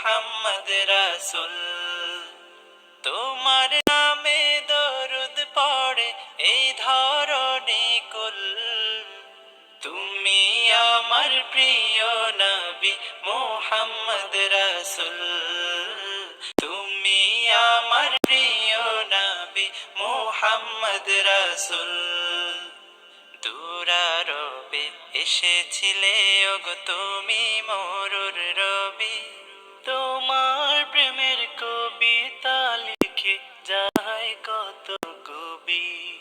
মোহাম্মদ রাসূল। তোমার নামে দরুদ পড়ে এই ধরণী কুল। তুমি আমার প্রিয় নবী মোহাম্মদ রাসূল। তুমি আমার প্রিয় নবী মোহাম্মদ রাসূল। দুরারবে এসেছিলে ওগো তুমি মরুর রবি। তোমার প্রেমের কবিতা লিখে যায় কত কবি।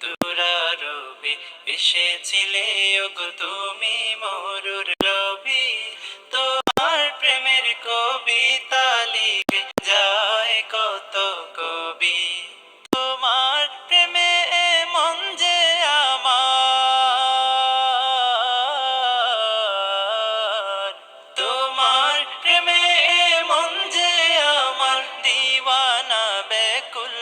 দুরারবে এসেছিলে ওগো তুমি মরুর রবি। তোমার প্রেমের কবিতা লিখে যায় কত কবি। তোমার প্রেমে মন যে আমার, তোমার প্রেমে মন যে আমার দিওয়ানা বেকুল।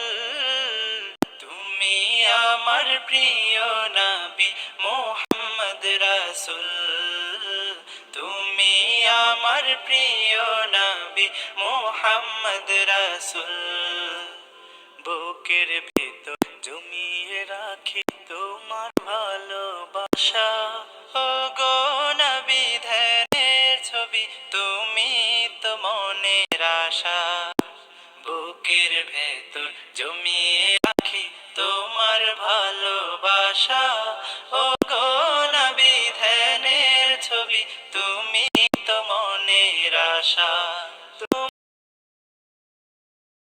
তুমি আমার প্রিয় নবী মোহাম্মদ রাসূল। তুমি আমার প্রিয় নবী মোহাম্মদ রাসূল। বুকের ভেতর জমিয়ে রাখি তোমার ভালোবাসা। ও গো নবী ধ্যানের ছবি তুমি তো মনের আশা। বুকের ভেতর জমিয়ে রাখি তোমার ভালোবাসা।